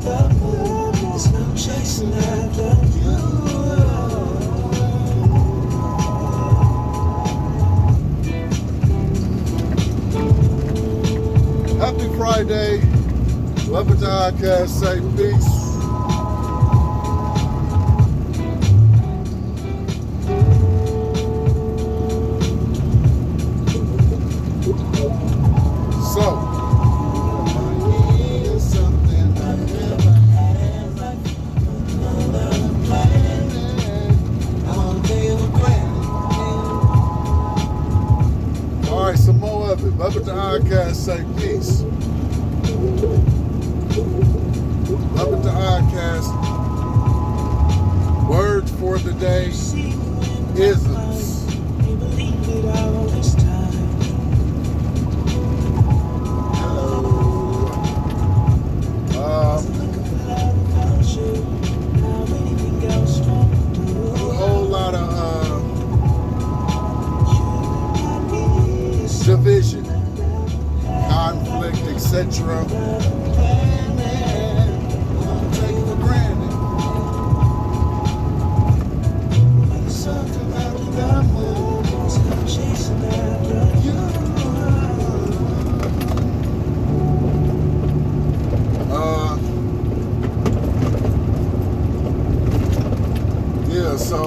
the moon. There's no chasing after you. Happy Friday. Love it to podcast. Say peace. So, all right, some more of it. Love it to podcast. Say peace. Love it to podcast. Words for the day. Isms. A whole lot of division, conflict, etc. Take it for granted. Yeah, so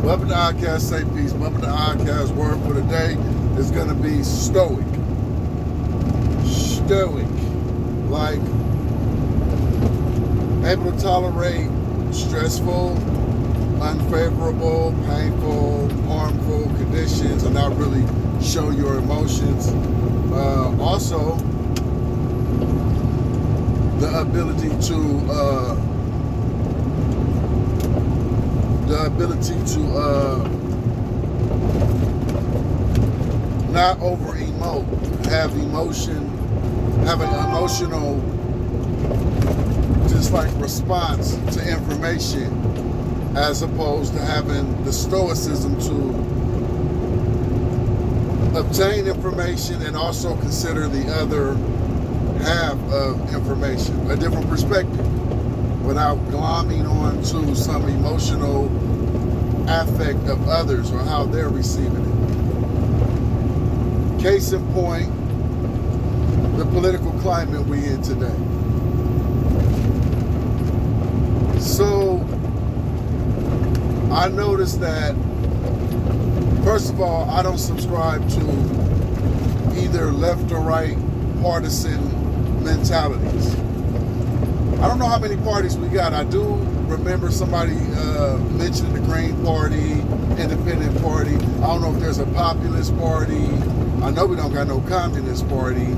Love it to Podcast, say peace. Love it to Podcast, word for the day is going to be stoic. Stoic. Like, able to tolerate stressful, unfavorable, painful, harmful conditions and not really show your emotions. Also, the ability to not over emote, have an emotional just like response to information, as opposed to having the stoicism to obtain information and also consider the other half of information, a different perspective, without glomming on to some emotional affect of others or how they're receiving it. Case in point, the political climate we in today. So I noticed that, first of all, I don't subscribe to either left or right partisan mentalities. I don't know how many parties we got. I do remember somebody mentioning the Green Party, Independent Party. I don't know if there's a populist party. I know we don't got no communist party.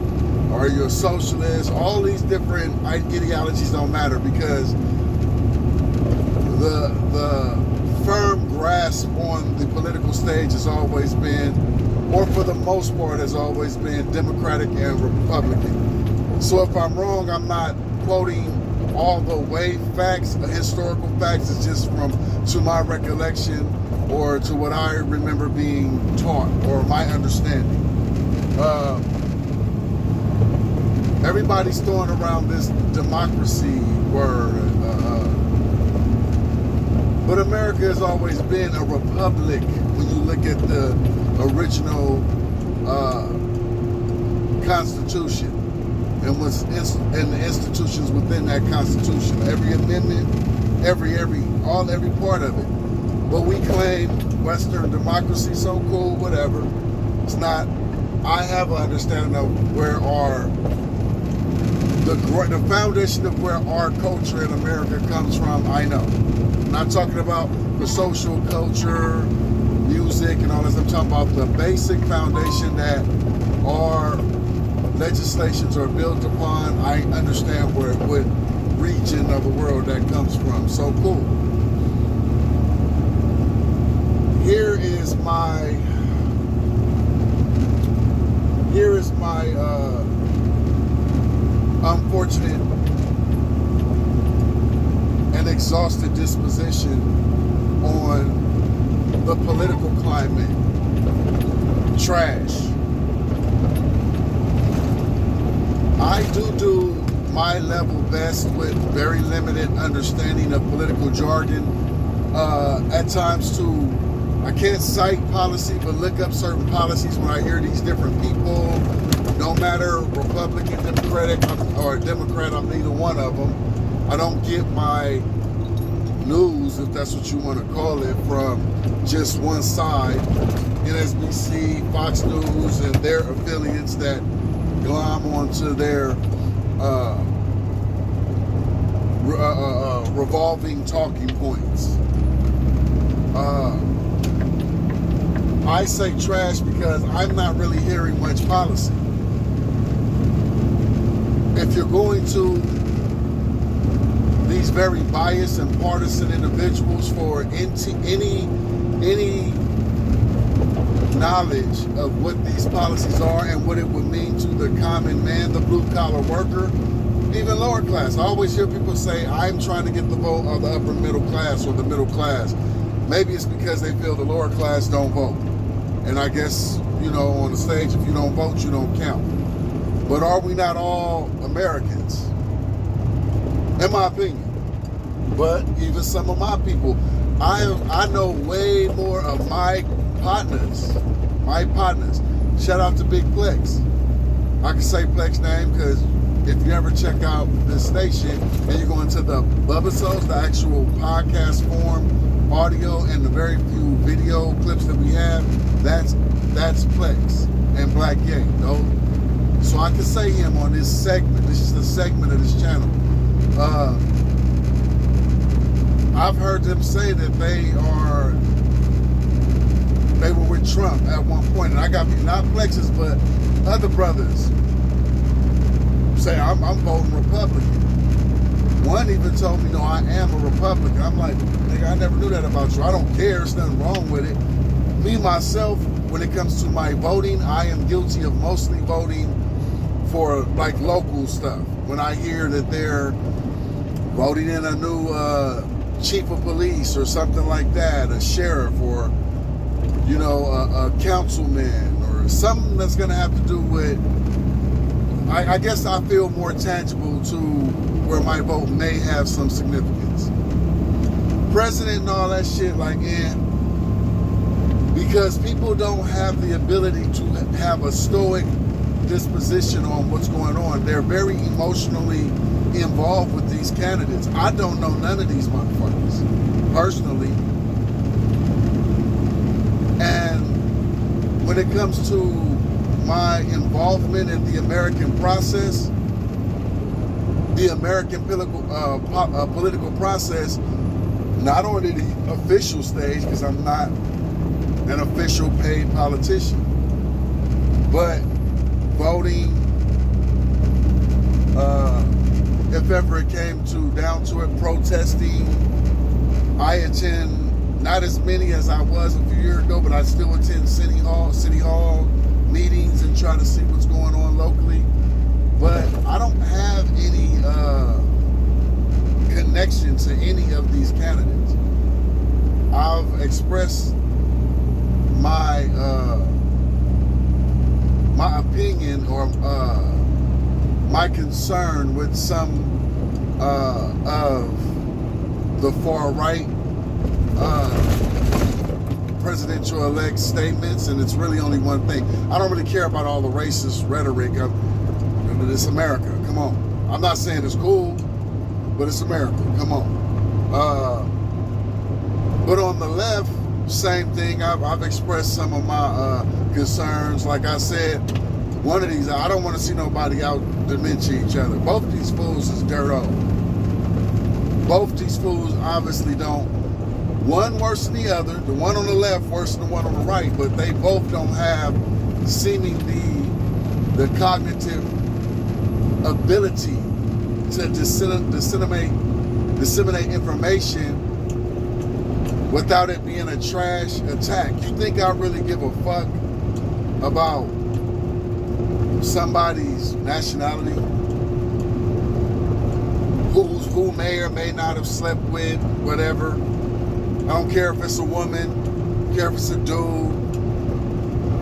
Or you're a socialist. All these different ideologies don't matter, because the firm grasp on the political stage has always been, or for the most part has always been, Democratic and Republican. So if I'm wrong, I'm not quoting all the way facts, historical facts. It's just to my recollection or to what I remember being taught or my understanding. Everybody's throwing around this democracy word, but America has always been a republic when you look at the original Constitution and the institutions within that Constitution. Every amendment, every part of it. But we claim Western democracy, so cool, whatever. It's not. I have an understanding of where the foundation of where our culture in America comes from. I know. I'm not talking about the social culture, music, and all this. I'm talking about the basic foundation that our legislations are built upon. I understand what region of the world that comes from. So cool. Here is my unfortunate and exhausted disposition on the political climate. Trash. I do my level best with very limited understanding of political jargon. At times I can't cite policy, but look up certain policies when I hear these different people, no matter Republican, Democratic, or Democrat, I'm neither one of them. I don't get my news, if that's what you want to call it, from just one side, NSBC, Fox News, and their affiliates that glom onto their revolving talking points. I say trash because I'm not really hearing much policy. If you're going to these very biased and partisan individuals for any knowledge of what these policies are and what it would mean to the common man, the blue-collar worker, even lower class. I always hear people say, I'm trying to get the vote of the upper middle class or the middle class. Maybe it's because they feel the lower class don't vote. And I guess, on the stage, if you don't vote, you don't count. But are we not all Americans? In my opinion. But even some of my people, I know way more of my partners. Shout out to Big Plex. I can say Plex name because if you ever check out this station and you go into the BUB-IT, the actual podcast form, audio, and the very few video clips that we have, that's Plex and Black Yang. So I can say him on this segment. This is the segment of this channel. I've heard them say that they were with Trump at one point, and I got not Plexus, but other brothers say I'm voting Republican. One even told me, no, I am a Republican. I'm like, nigga, I never knew that about you. I don't care. There's nothing wrong with it. Me, myself, when it comes to my voting, I am guilty of mostly voting for like local stuff. When I hear that they're voting in a new chief of police or something like that, a sheriff or, a councilman or something that's going to have to do with, I guess I feel more tangible to where my vote may have some significance. President and all that shit, because people don't have the ability to have a stoic disposition on what's going on. They're very emotionally involved with these candidates. I don't know none of these motherfuckers personally. And when it comes to my involvement in the American process, the American political process, not on the official stage, because I'm not an official paid politician, but voting, if ever it came down to it, protesting. I attend not as many as I was a few years ago, but I still attend city hall meetings and try to see what's going on locally. But I don't have any connection to any of these candidates. I've expressed my opinion or my concern with some of the far right presidential-elect statements, and it's really only one thing. I don't really care about all the racist rhetoric of this America. Come on. I'm not saying it's cool, but it's America. Come on. But on the left, same thing. I've expressed some of my concerns. Like I said, one of these, I don't want to see nobody out dementia each other. Both these fools is dirt old. Both these fools obviously don't. One worse than the other. The one on the left worse than the one on the right. But they both don't have seemingly the cognitive ability to disseminate information without it being a trash attack. You think I really give a fuck about somebody's nationality? Who may or may not have slept with, whatever. I don't care if it's a woman, I don't care if it's a dude.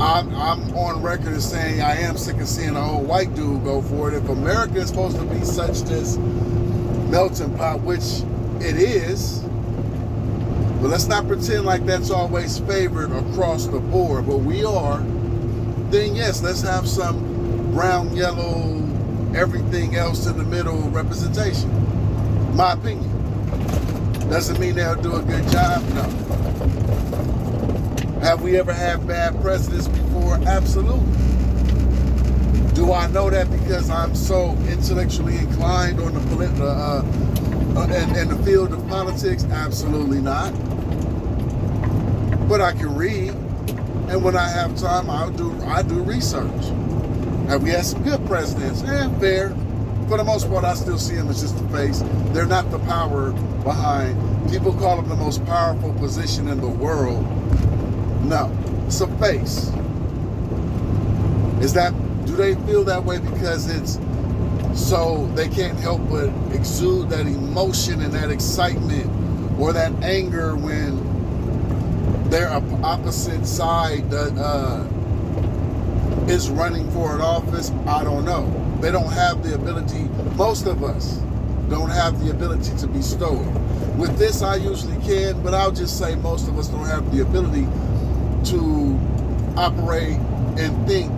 I'm on record as saying I am sick of seeing an old white dude go for it. If America is supposed to be such this melting pot, which it is, but let's not pretend like that's always favored across the board, but we are, then yes, let's have some brown, yellow, everything else in the middle representation. My opinion. Doesn't mean they'll do a good job, no. Have we ever had bad presidents before? Absolutely. Do I know that because I'm so intellectually inclined on the in the field of politics? Absolutely not. But I can read, and when I have time, I do research. Have we had some good presidents? Fair. For the most part, I still see them as just a face. They're not the power behind. People call them the most powerful position in the world. No, it's a face. Do they feel that way because it's so they can't help but exude that emotion and that excitement or that anger when their opposite side is running for an office? I don't know. They don't have the ability, most of us don't have the ability to be stoic. With this, I usually can, but I'll just say most of us don't have the ability to operate and think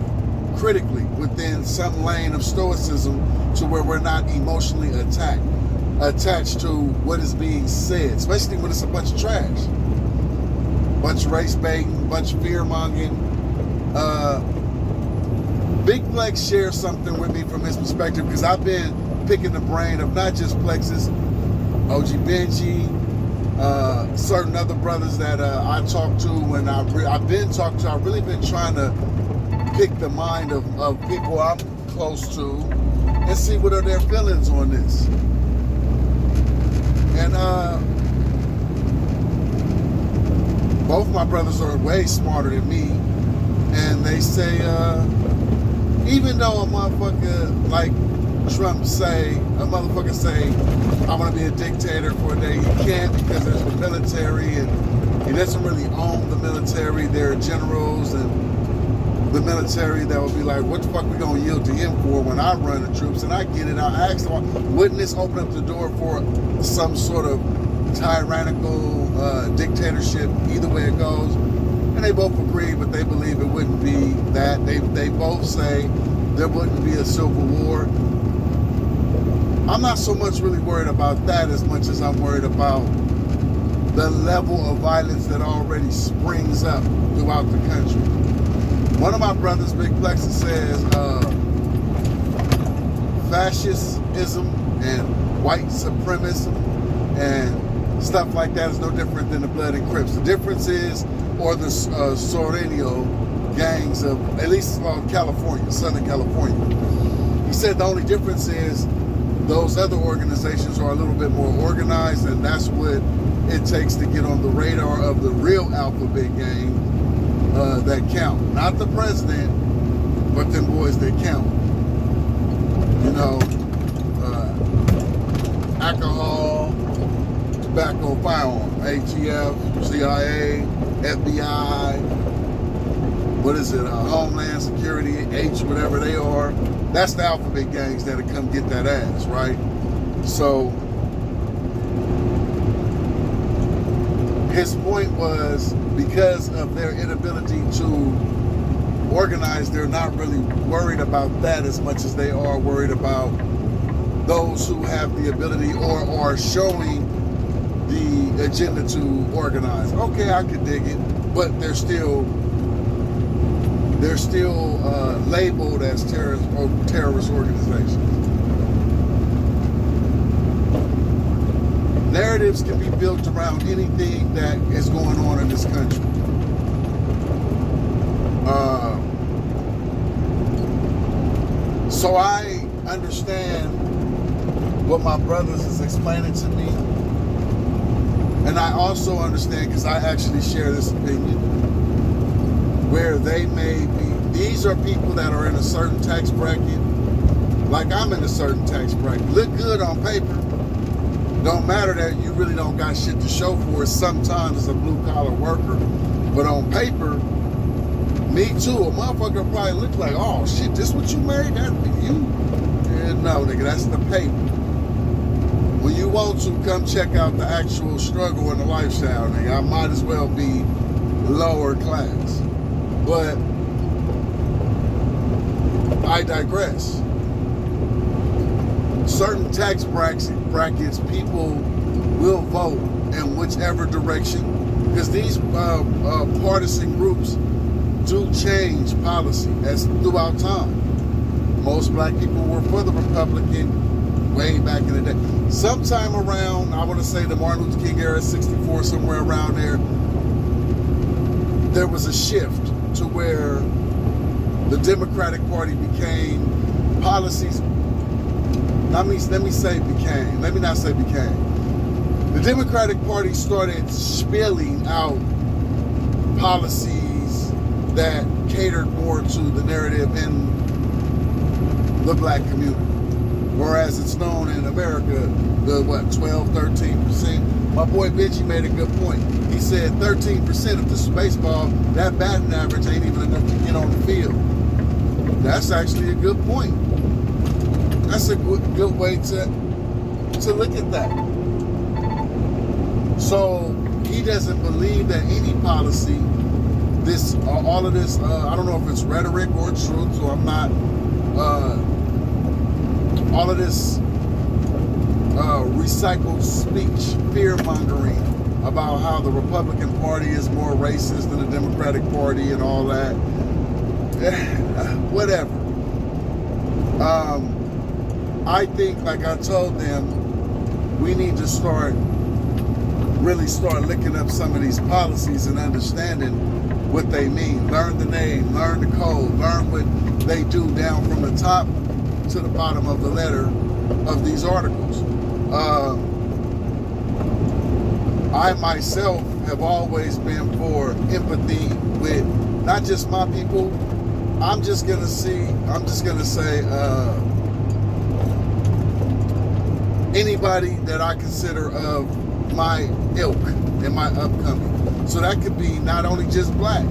critically within some lane of stoicism to where we're not emotionally attached to what is being said, especially when it's a bunch of trash. Bunch of race baiting, bunch of fear mongering. Big Plex shares something with me from his perspective because I've been picking the brain of not just Plexus, OG Benji, certain other brothers that I talk to when I've really been trying to pick the mind of people I'm close to and see what are their feelings on this. And both my brothers are way smarter than me, and they say even though a motherfucker like Trump say, I want to be a dictator for a day, he can't because there's the military and he doesn't really own the military. There are generals and the military that will be like, what the fuck we gonna yield to him for when I run the troops? And I get it. I asked them, wouldn't this open up the door for some sort of tyrannical dictatorship, either way it goes? And they both agree, but they believe it wouldn't be that. They both say there wouldn't be a civil war. I'm not so much really worried about that as much as I'm worried about the level of violence that already springs up throughout the country. One of my brothers, Big Plexus, says fascism and white supremacism and stuff like that is no different than the Blood and Crips. The difference is, or the Sorrento gangs of, at least California, Southern California. He said the only difference is those other organizations are a little bit more organized, and that's what it takes to get on the radar of the real alphabet gang that count. Not the president, but them boys that count. You know, alcohol, tobacco, firearm, ATF, CIA, FBI, what is it, Homeland Security, H, whatever they are. That's the alphabet gangs that'll come get that ass, right? So his point was because of their inability to organize, they're not really worried about that as much as they are worried about those who have the ability or are showing the agenda to organize. Okay, I could dig it, but they're still labeled as terrorist organizations. Narratives can be built around anything that is going on in this country. So I understand what my brothers is explaining to me, and I also understand because I actually share this opinion, where they may be, these are people that are in a certain tax bracket, like I'm in a certain tax bracket. Look good on paper. Don't matter that you really don't got shit to show for it sometimes as a blue collar worker, but on paper, Me too. A motherfucker probably look like, oh shit, this what you made? That you? Yeah, no, nigga, that's the paper. When you want to, come check out the actual struggle and the lifestyle, nigga. I might as well be lower class. But I digress. Certain tax brackets, people will vote in whichever direction, because these partisan groups do change policy as throughout time. Most black people were for the Republican way back in the day. Sometime around, I want to say the Martin Luther King era, 64, somewhere around there was a shift to where the Democratic Party became policies. Let me not say became. The Democratic Party started spilling out policies that catered more to the narrative in the black community. Whereas it's known in America, the 12, 13%. My boy Benji made a good point. He said 13%, if this is baseball, that batting average ain't even enough to get on the field. That's actually a good point. That's a good way to look at that. So he doesn't believe that any policy, all of this, I don't know if it's rhetoric or truth, so I'm not, all of this recycled speech, fear-mongering about how the Republican Party is more racist than the Democratic Party and all that. Whatever. I think, like I told them, we need to really start looking up some of these policies and understanding what they mean. Learn the name, learn the code, learn what they do down from the top to the bottom of the letter of these articles. I myself have always been for empathy with not just my people. I'm just gonna say anybody that I consider of my ilk and my upcoming. So that could be not only just black,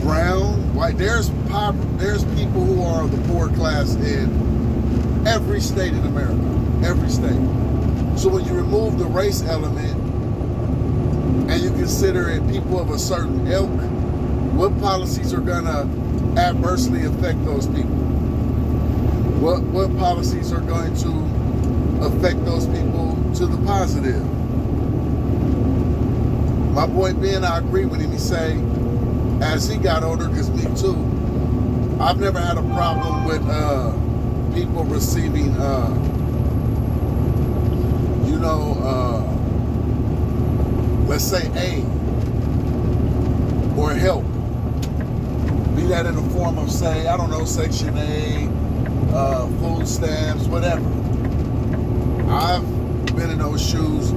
brown, white. There's people who are the poor class in every state in America, every state. So when you remove the race element and you consider it people of a certain ilk, what policies are gonna adversely affect those people? What policies are going to affect those people to the positive? My boy Ben, I agree with him. He say, as he got older, because me too, I've never had a problem with people receiving, let's say aid or help. Be that in the form of, say, I don't know, Section 8, food stamps, whatever. I've been in those shoes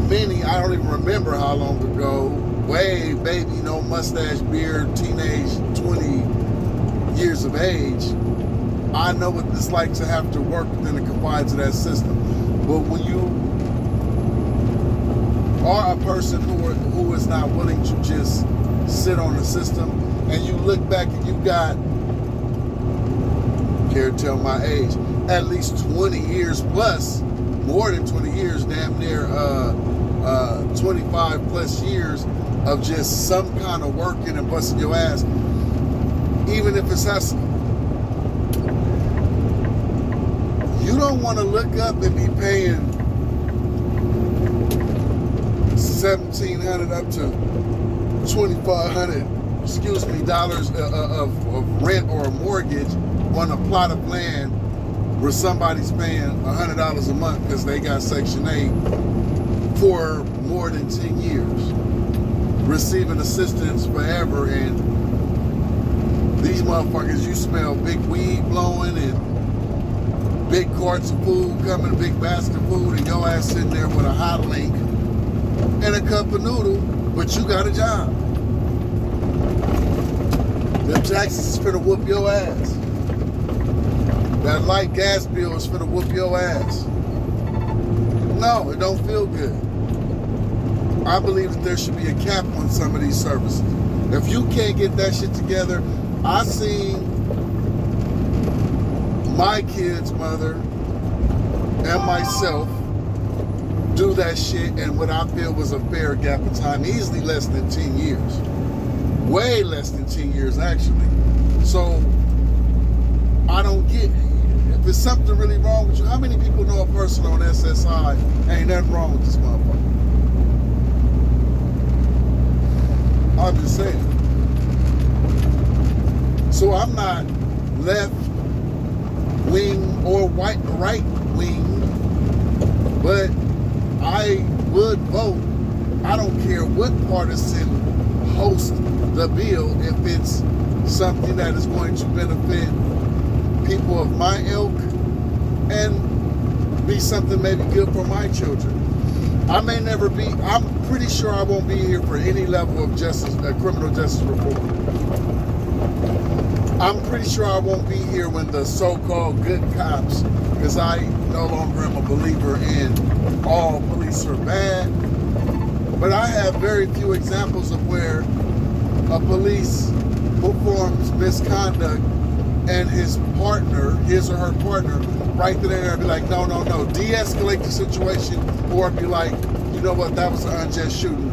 I don't even remember how long ago, way baby, no mustache, beard, teenage, 20 years of age. I know what it's like to have to work within the confines of that system. But when you are a person who is not willing to just sit on the system, and you look back and you got, can't tell my age, at least 20 years plus, more than 20 years, damn near 25 plus years of just some kind of working and busting your ass, even if it's hustling. You don't want to look up and be paying $1,700 up to $2,500, dollars of rent or a mortgage on a plot of land where somebody's paying $100 a month because they got Section 8 for more than 10 years, receiving assistance forever, and these motherfuckers, you smell big weed blowing and big carts of food coming, a big basket of food, and your ass sitting there with a hot link and a cup of noodle, but you got a job. Them taxes is finna whoop your ass. That light gas bill is finna whoop your ass. No, it don't feel good. I believe that there should be a cap on some of these services. If you can't get that shit together, I seen my kid's mother and myself do that shit in what I feel was a fair gap of time, easily less than 10 years. Way less than 10 years, actually. So, I don't get it. If there's something really wrong with you, how many people know a person on SSI? Ain't nothing wrong with this motherfucker. I'm just saying. So I'm not left wing or right wing, but I would vote. I don't care what partisan hosts the bill if it's something that is going to benefit people of my ilk and be something maybe good for my children. I may never be, I'm pretty sure I won't be here for any level of justice, criminal justice reform. I'm pretty sure I won't be here when the so-called good cops, because I no longer am a believer in all police are bad, but I have very few examples of where a police performs misconduct and his partner, his or her partner, right there and be like, no, de-escalate the situation, or be like, you know what, that was an unjust shooting.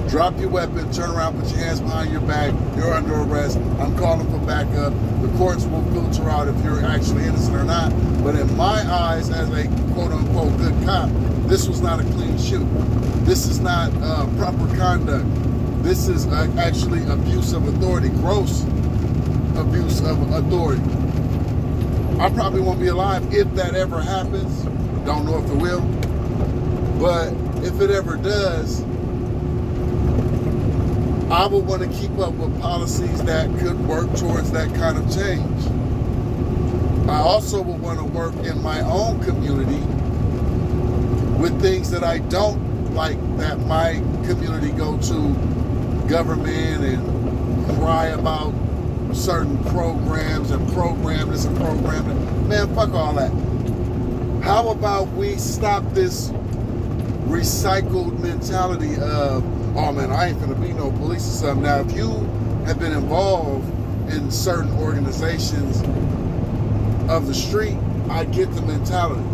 Drop your weapon, turn around, put your hands behind your back, you're under arrest, I'm calling for backup. The courts will filter out if you're actually innocent or not. But in my eyes, as a quote-unquote good cop, this was not a clean shoot. This is not proper conduct. This is actually abuse of authority, gross abuse of authority. I probably won't be alive if that ever happens. Don't know if it will. But if it ever does, I would want to keep up with policies that could work towards that kind of change. I also would want to work in my own community with things that I don't like that my community go to government and cry about certain programs and program this and program that. Man, fuck all that. How about we stop this recycled mentality of, oh man, I ain't finna be no police or something. Now, if you have been involved in certain organizations of the street, I get the mentality.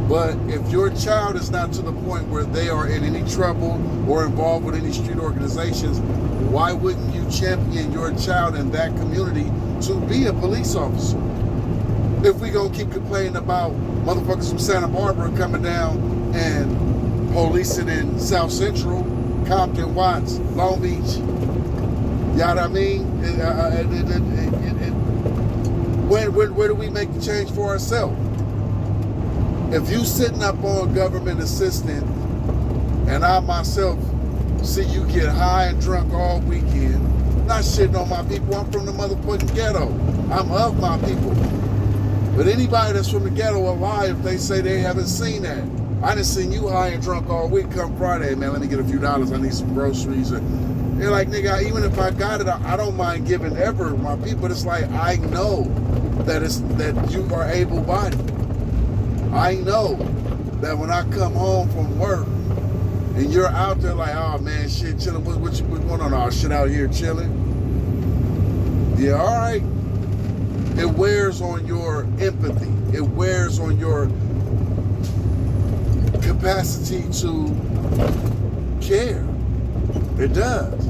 But if your child is not to the point where they are in any trouble or involved with any street organizations, why wouldn't you champion your child in that community to be a police officer? If we gonna keep complaining about motherfuckers from Santa Barbara coming down and policing in South Central, Compton, Watts, Long Beach, you know what I mean? Where do we make the change for ourselves? If you sitting up on government assistance and I myself see you get high and drunk all weekend, not shitting on my people, I'm from the motherfucking ghetto. I'm of my people. But anybody that's from the ghetto will lie if they say they haven't seen that. I done seen you high and drunk all week. Come Friday, man, let me get a few dollars. I need some groceries. And they're like, nigga, even if I got it, I don't mind giving ever my people. It's like, I know that you are able-bodied. I know that when I come home from work and you're out there like, oh man, shit, chilling. What you going on? Oh, shit, out here chilling. Yeah, all right. It wears on your empathy. It wears on your capacity to care. It does.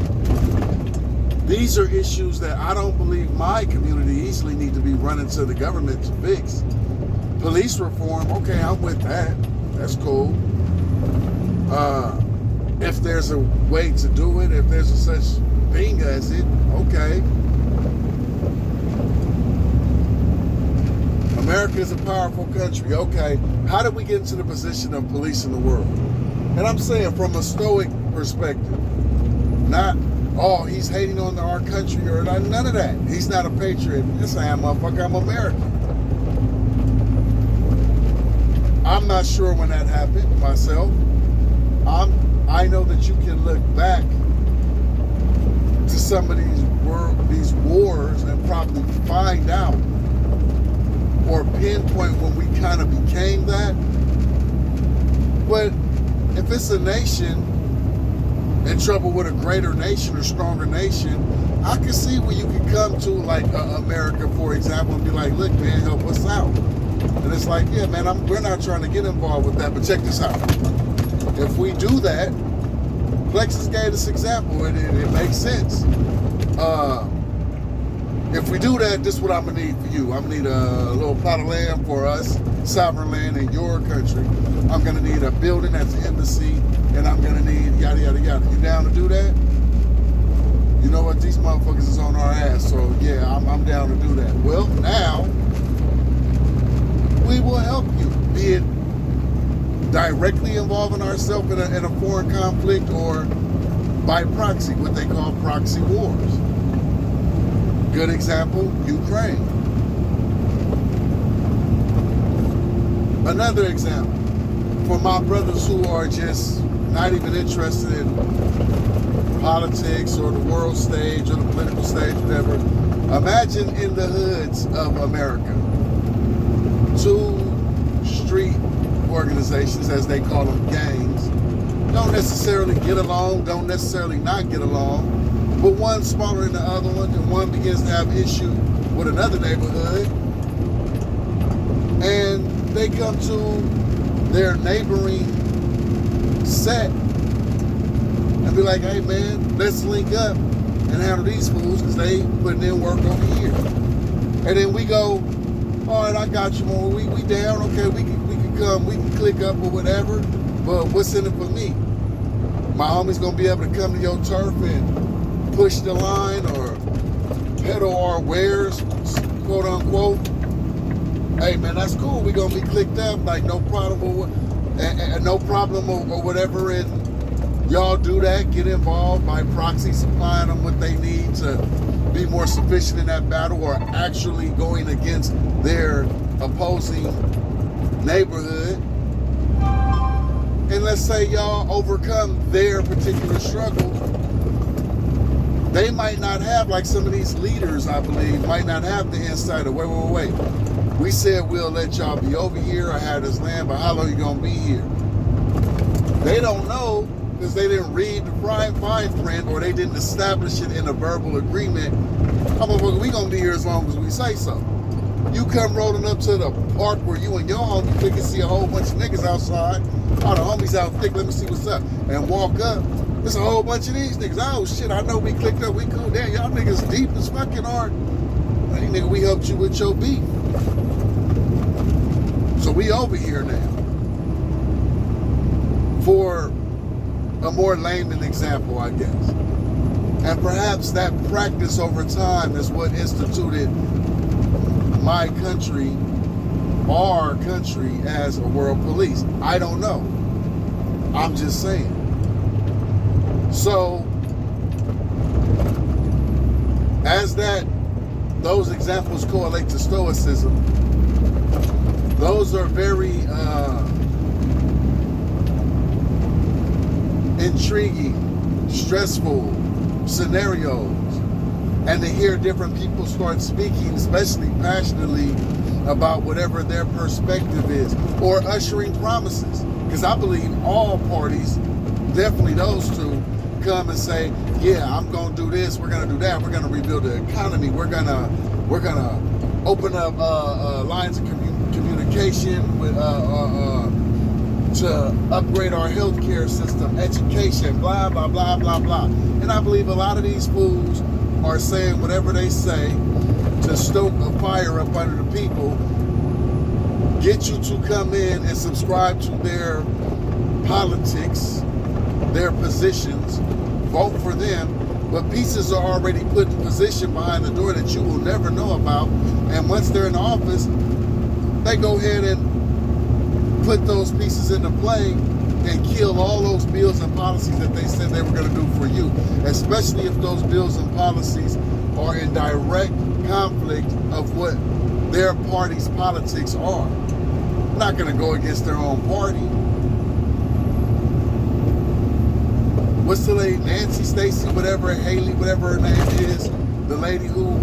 These are issues that I don't believe my community easily need to be running to the government to fix. Police reform, okay, I'm with that. That's cool. If there's a way to do it, if there's a such thing as it, okay. America is a powerful country, okay. How did we get into the position of policing the world? And I'm saying from a Stoic perspective, not, oh, he's hating on our country or none of that. He's not a patriot. Yes, I am, motherfucker. I'm American. I'm not sure when that happened myself. I know that you can look back to some of these wars and probably find out or pinpoint when we kind of became that. But if it's a nation in trouble with a greater nation or stronger nation, I can see where you can come to like America, for example, and be like, look, man, help us out. And it's like, yeah, man, we're not trying to get involved with that, but check this out. If we do that, Plexus gave this example, and it makes sense. If we do that, this is what I'm gonna need for you. I'm gonna need a little plot of land for us, sovereign land in your country. I'm gonna need a building that's an embassy, and I'm gonna need yada yada yada. You down to do that? You know what? These motherfuckers is on our ass, so yeah, I'm down to do that. Well, now we will help you, be it directly involving ourselves in a foreign conflict or by proxy, what they call proxy wars. Good example, Ukraine. Another example, for my brothers who are just not even interested in politics or the world stage or the political stage, whatever. Imagine in the hoods of America, 2 street organizations, as they call them, gangs, don't necessarily get along, don't necessarily not get along, but one's smaller than the other one, and one begins to have issue with another neighborhood, and they come to their neighboring set and be like, hey man, let's link up and handle these fools because they putting in work over here. And then we go, all right, I got you, man. We down, okay, we can come, we can click up or whatever, but what's in it for me? My homie's gonna be able to come to your turf and push the line or peddle our wares, quote unquote. Hey man, that's cool. We gonna be clicked up, like no problem or no problem or whatever. And y'all do that, get involved by proxy, supplying them what they need to be more sufficient in that battle, or actually going against their opposing neighborhood. And let's say y'all overcome their particular struggle. They might not have, like some of these leaders, I believe, might not have the insight of, wait. We said we'll let y'all be over here or have this land, but how long you gonna be here? They don't know because they didn't read the fine print, or they didn't establish it in a verbal agreement. We gonna be here as long as we say so. You come rolling up to the park where you and your homie click and see a whole bunch of niggas outside. All the homies out thick, let me see what's up. And walk up, there's a whole bunch of these niggas. Oh shit, I know we clicked up, we cool. Damn, y'all niggas deep as fucking hard. Hey nigga, we helped you with your beef. So we over here now. For a more layman example, I guess. And perhaps that practice over time is what instituted my country, our country, as a world police. I don't know. I'm just saying. So, as those examples correlate to Stoicism, those are very intriguing, stressful scenarios. And to hear different people start speaking, especially passionately, about whatever their perspective is, or ushering promises. Because I believe all parties, definitely those two, come and say, yeah, I'm gonna do this, we're gonna do that, we're gonna rebuild the economy, we're gonna open up lines of communication with to upgrade our healthcare system, education, blah blah blah blah blah. And I believe a lot of these fools are saying whatever they say to stoke a fire up under the people, get you to come in and subscribe to their politics, their positions, vote for them, but pieces are already put in position behind the door that you will never know about. And once they're in office, they go ahead and put those pieces into play and kill all those bills and policies that they said they were going to do for you, especially if those bills and policies are in direct conflict of what their party's politics are. Not going to go against their own party. What's the lady, Nancy, Stacy, whatever, Haley, whatever her name is, the lady who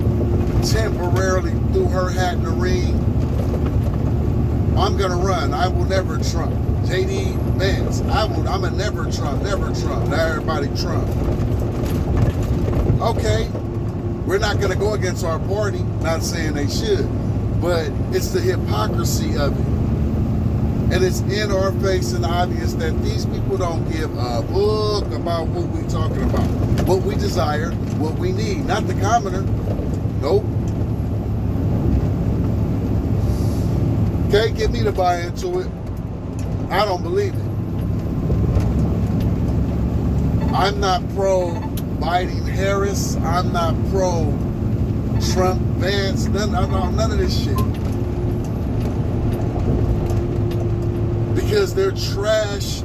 temporarily threw her hat in the ring? I'm going to run. I will never Trump. JD Vance, I'm a never Trump. Now everybody Trump. Okay, We're not going to go against our party, not saying they should, but it's the hypocrisy of it. And it's in our face and obvious that these people don't give a fuck about what we're talking about, what we desire, what we need. Not the commoner. Nope. Can't get me to buy into it. I don't believe it. I'm not pro Biden Harris. I'm not pro Trump Vance. None of this shit. Because they're trash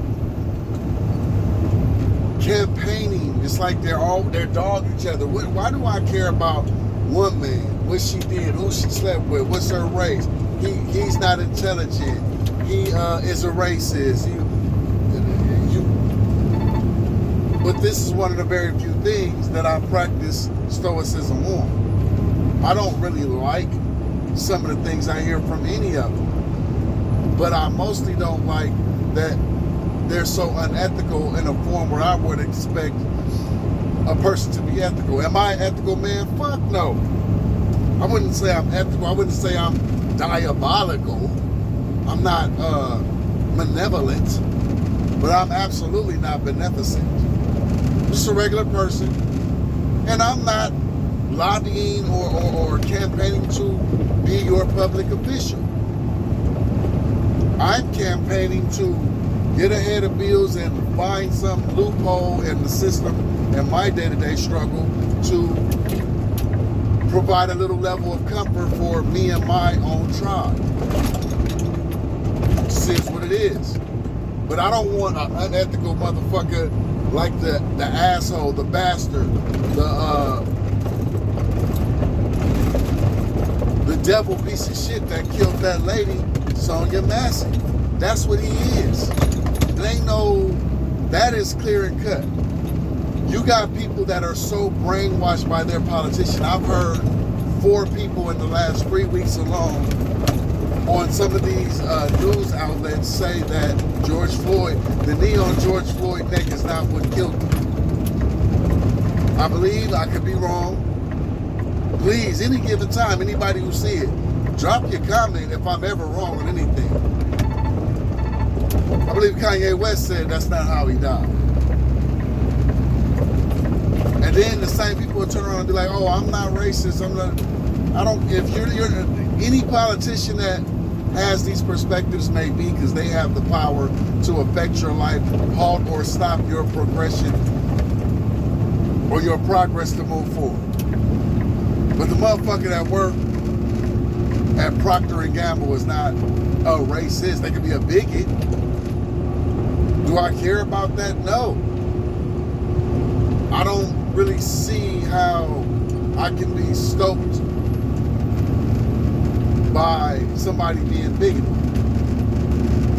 campaigning. It's like they're dogging each other. Why do I care about one man? What she did, who she slept with, what's her race? He's not intelligent. He is a racist. But this is one of the very few things that I practice Stoicism on. I don't really like some of the things I hear from any of them. But I mostly don't like that they're so unethical in a form where I would expect a person to be ethical. Am I an ethical man? Fuck no. I wouldn't say I'm ethical. I wouldn't say I'm diabolical. I'm not malevolent. But I'm absolutely not beneficent. Just a regular person. And I'm not lobbying or campaigning to be your public official. I'm campaigning to get ahead of bills and find some loophole in the system and my day-to-day struggle to provide a little level of comfort for me and my own tribe. This is what it is. But I don't want an unethical motherfucker like the asshole, the bastard, the devil piece of shit that killed that lady, Sonia Massey. That's what he is. That is clear and cut. You got people that are so brainwashed by their politician. I've heard 4 people in the last 3 weeks alone on some of these news outlets say that George Floyd, the knee on George Floyd's neck is not what killed him. I believe, I could be wrong. Please, any given time, anybody who see it, drop your comment if I'm ever wrong on anything. I believe Kanye West said that's not how he died. And then the same people will turn around and be like, oh, I'm not racist. If you're any politician that has these perspectives may be because they have the power to affect your life, halt or stop your progression or your progress to move forward. But the motherfucker that worked at Procter & Gamble is not a racist. They could be a bigot. Do I care about that? No. I don't really see how I can be stoked by somebody being bigoted.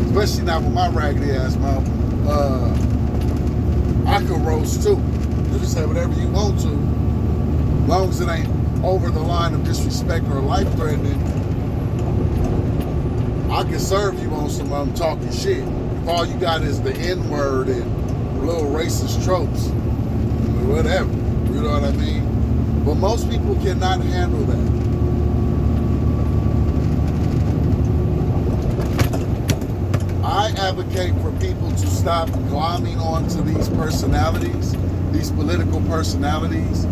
Especially not with my raggedy ass mouth. I can roast too. You can say whatever you want to. As long as it ain't over the line of disrespect or life-threatening, I can serve you on some talking shit. If all you got is the N-word and little racist tropes, whatever, you know what I mean? But most people cannot handle that. I advocate for people to stop glomming onto these personalities, these political personalities,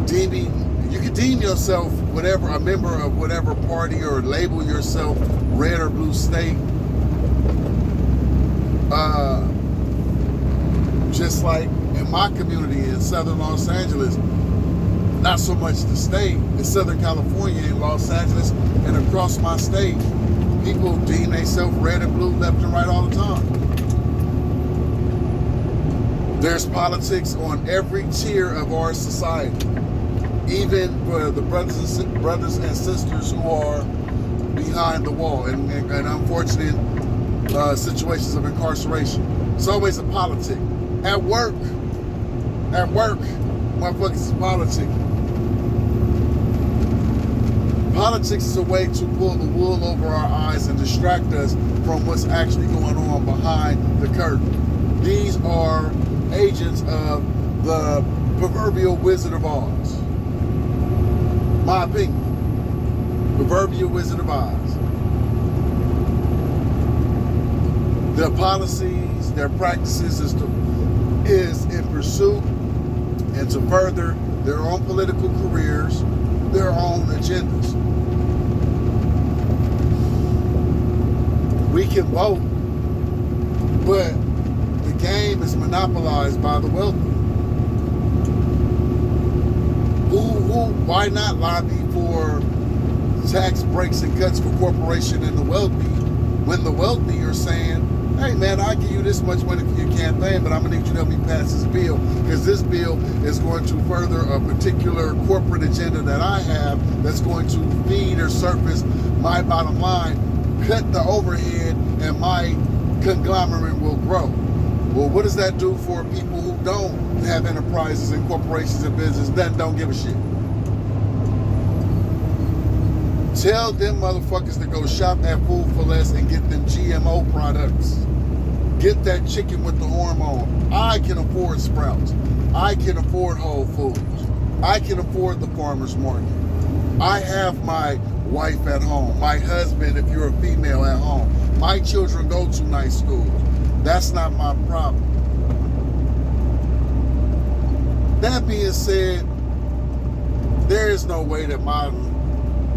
you can deem yourself whatever, a member of whatever party, or label yourself red or blue state. Just like in my community in Southern Los Angeles, not so much the state, in Southern California, in Los Angeles, and across my state, people deem themselves red and blue left and right all the time. There's politics on every tier of our society. Even for the brothers and sisters who are behind the wall and unfortunate situations of incarceration. It's always a politic. At work, motherfuckers is politic. Politics is a way to pull the wool over our eyes and distract us from what's actually going on behind the curtain. These are agents of the proverbial Wizard of Oz. My opinion. Proverbial Wizard of Oz. Their policies, their practices is in pursuit and to further their own political careers, their own agendas. We can vote, but the game is monopolized by the wealthy. Why not lobby for tax breaks and cuts for corporation and the wealthy when the wealthy are saying, hey man, I'll give you this much money for your campaign, but I'm gonna need you to help me pass this bill because this bill is going to further a particular corporate agenda that I have that's going to feed or surface my bottom line, cut the overhead, and my conglomerate will grow. Well, what does that do for people who don't have enterprises and corporations and business that don't give a shit? Tell them motherfuckers to go shop at Food for Less and get them GMO products. Get that chicken with the hormone. I can afford Sprouts. I can afford Whole Foods. I can afford the farmer's market. I have my wife at home. My husband, if you're a female, at home. My children go to nice schools. That's not my problem. That being said, there is no way that my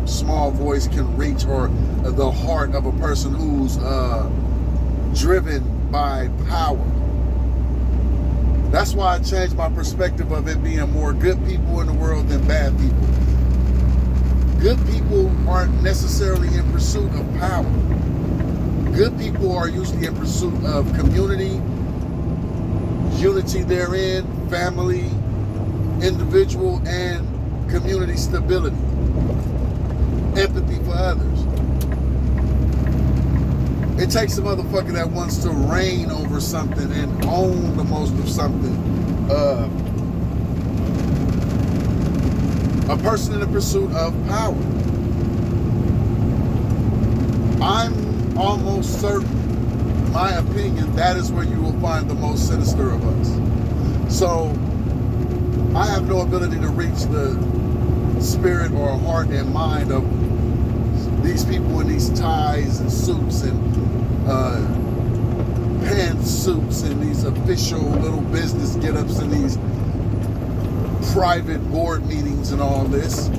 small voice can reach or the heart of a person who's driven by power. That's why I changed my perspective of it being more good people in the world than bad people. Good people aren't necessarily in pursuit of power. Good people are usually in pursuit of community, unity therein, family, individual, and community stability. Empathy for others. It takes a motherfucker that wants to reign over something and own the most of something. A person in the pursuit of power. I'm almost certain, my opinion, that is where you will find the most sinister of us. So, I have no ability to reach the spirit or heart and mind of these people in these ties and suits and pantsuits and these official little business get-ups and these private board meetings and all this.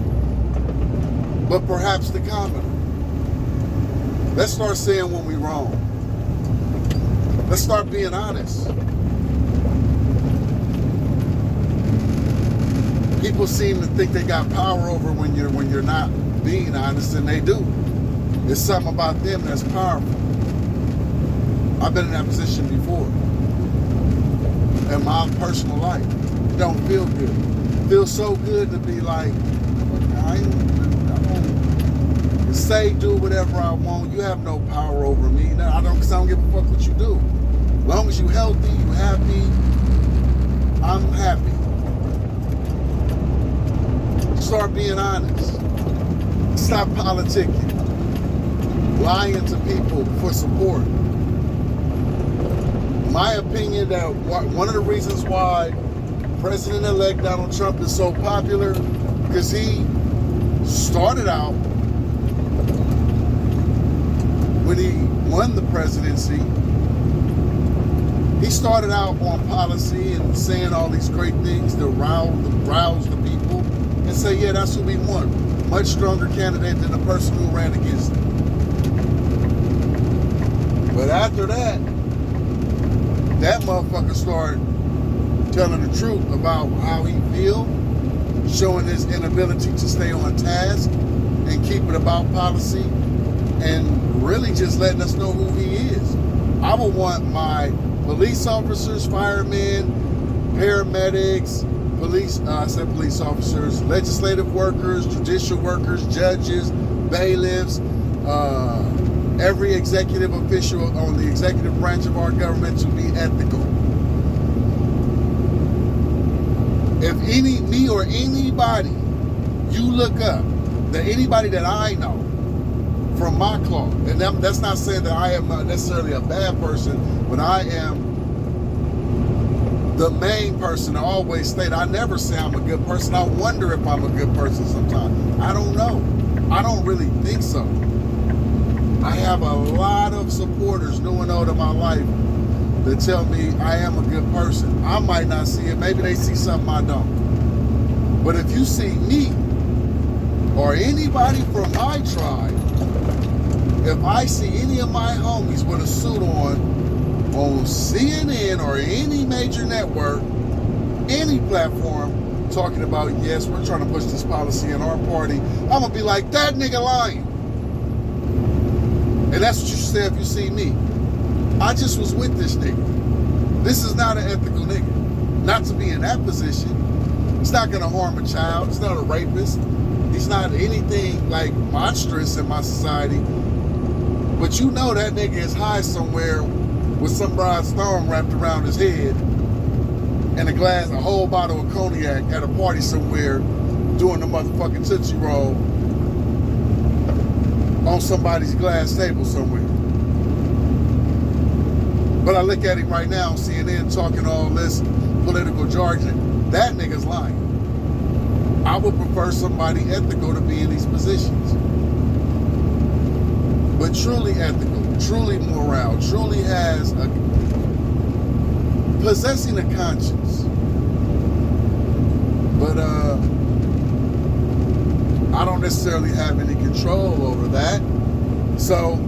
But perhaps the commoner. Let's start saying when we're wrong. Let's start being honest. People seem to think they got power over when you're not being honest, and they do. It's something about them that's powerful. I've been in that position before. In my personal life. It don't feel good. It feels so good to be like, I don't say, do whatever I want. You have no power over me. No, I don't, because I don't give a fuck what you do. As long as you healthy, you happy, I'm happy. Start being honest. Stop politicking. Lying to people for support. My opinion that one of the reasons why President-elect Donald Trump is so popular, because he started out, when he won the presidency, he started out on policy and saying all these great things to rouse the people and say, yeah, that's who we want. Much stronger candidate than the person who ran against him. But after that, that motherfucker started telling the truth about how he feels, showing his inability to stay on task and keep it about policy, and really just letting us know who he is. I would want my police officers, firemen, paramedics, police officers, legislative workers, judicial workers, judges, bailiffs, every executive official on the executive branch of our government to be ethical. If me or anybody you look up, that anybody that I know from my cloth, and that's not saying that I am not necessarily a bad person, but I am the main person to always state, I never say I'm a good person. I wonder if I'm a good person sometimes. I don't know. I don't really think so. I have a lot of supporters, new and old in my life, that tell me I am a good person. I might not see it. Maybe they see something I don't. But if you see me or anybody from my tribe, if I see any of my homies with a suit on CNN or any major network, any platform, talking about, yes, we're trying to push this policy in our party, I'm going to be like, that nigga lying. And that's what you should say if you see me. I just was with this nigga. This is not an ethical nigga. Not to be in that position. He's not going to harm a child. He's not a rapist. He's not anything like monstrous in my society. But you know that nigga is high somewhere with some bride's thumb wrapped around his head and a whole bottle of cognac at a party somewhere doing the motherfucking Tootsie Roll on somebody's glass table somewhere. But I look at him right now on CNN talking all this political jargon. That nigga's lying. I would prefer somebody ethical to be in these positions. But truly ethical, truly moral, truly has a possessing a conscience. But I don't necessarily have any control over that. So,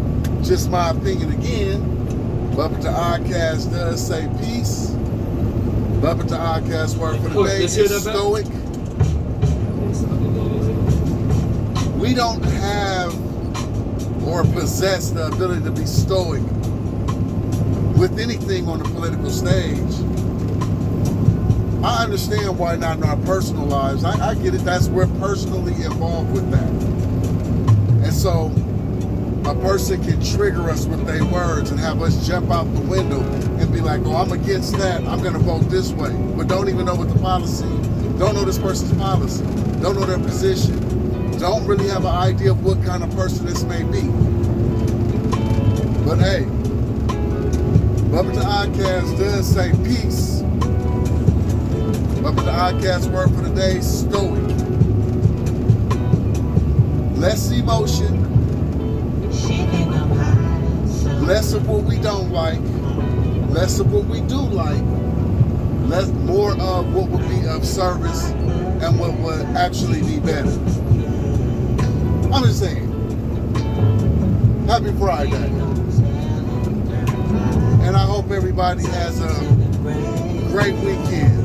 just my opinion again. BUB-IT Oddcast does say peace. BUB-IT Oddcast word for the day is stoic. We don't have or possess the ability to be stoic with anything on the political stage. I understand why not in our personal lives. I get it. We're personally involved with that. And so a person can trigger us with their words and have us jump out the window and be like, oh, I'm against that. I'm going to vote this way. But don't even know what the policy, don't know this person's policy, don't know their position, don't really have an idea of what kind of person this may be. But hey, BUB-IT Oddcast does say peace. BUB-IT Oddcast word for the day, stoic. Less emotion, less of what we don't like, less of what we do like, more of what would be of service and what would actually be better. I'm just saying, happy Friday. And I hope everybody has a great weekend.